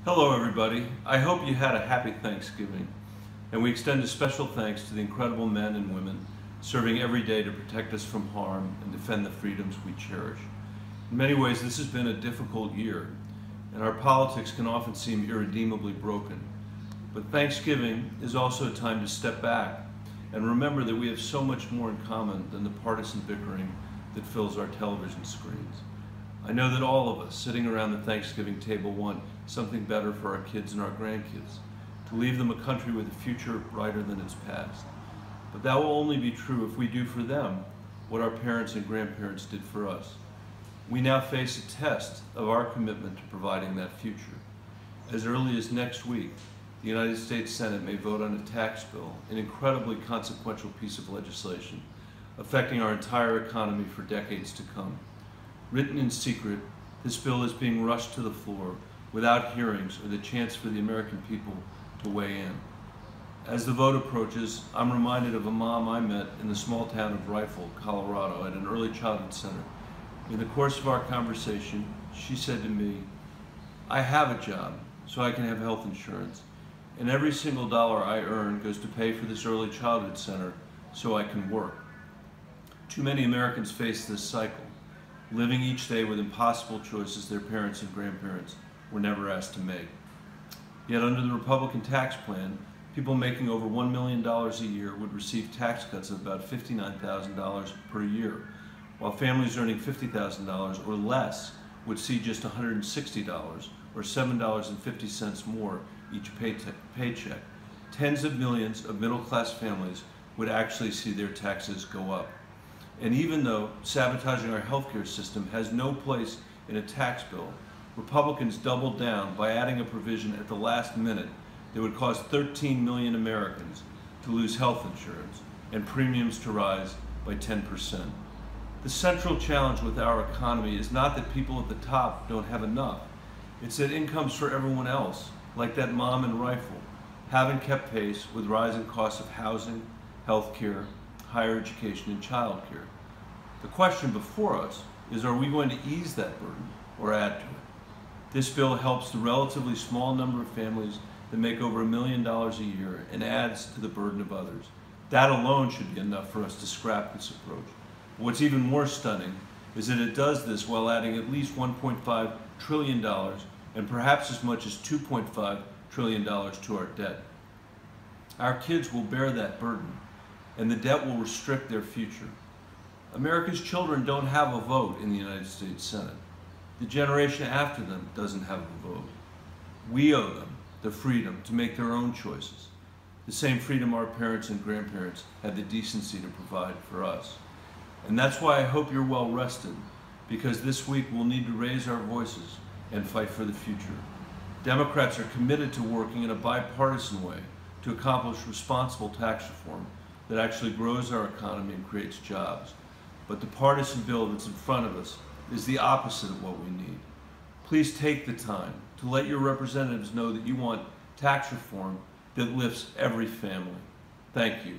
Hello everybody. I hope you had a happy Thanksgiving, and we extend a special thanks to the incredible men and women serving every day to protect us from harm and defend the freedoms we cherish. In many ways, this has been a difficult year, and our politics can often seem irredeemably broken. But Thanksgiving is also a time to step back and remember that we have so much more in common than the partisan bickering that fills our television screens. I know that all of us sitting around the Thanksgiving table want something better for our kids and our grandkids, to leave them a country with a future brighter than its past. But that will only be true if we do for them what our parents and grandparents did for us. We now face a test of our commitment to providing that future. As early as next week, the United States Senate may vote on a tax bill, an incredibly consequential piece of legislation, affecting our entire economy for decades to come. Written in secret, this bill is being rushed to the floor without hearings or the chance for the American people to weigh in. As the vote approaches, I'm reminded of a mom I met in the small town of Bennet, Colorado, at an early childhood center. In the course of our conversation, she said to me, "I have a job, so I can have health insurance, and every single dollar I earn goes to pay for this early childhood center so I can work." Too many Americans face this cycle, living each day with impossible choices their parents and grandparents were never asked to make. Yet under the Republican tax plan, people making over $1 million a year would receive tax cuts of about $59,000 per year, while families earning $50,000 or less would see just $160 or $7.50 more each paycheck. Tens of millions of middle-class families would actually see their taxes go up. And even though sabotaging our healthcare system has no place in a tax bill, Republicans doubled down by adding a provision at the last minute that would cause 13 million Americans to lose health insurance and premiums to rise by 10%. The central challenge with our economy is not that people at the top don't have enough. It's that incomes for everyone else, like that mom in Rifle, haven't kept pace with rising costs of housing, healthcare, higher education, and childcare. The question before us is, are we going to ease that burden or add to it? This bill helps the relatively small number of families that make over $1 million a year and adds to the burden of others. That alone should be enough for us to scrap this approach. What's even more stunning is that it does this while adding at least $1.5 trillion and perhaps as much as $2.5 trillion to our debt. Our kids will bear that burden, and the debt will restrict their future. America's children don't have a vote in the United States Senate. The generation after them doesn't have a vote. We owe them the freedom to make their own choices, the same freedom our parents and grandparents had the decency to provide for us. And that's why I hope you're well rested, because this week we'll need to raise our voices and fight for the future. Democrats are committed to working in a bipartisan way to accomplish responsible tax reform that actually grows our economy and creates jobs. But the partisan bill that's in front of us is the opposite of what we need. Please take the time to let your representatives know that you want tax reform that lifts every family. Thank you.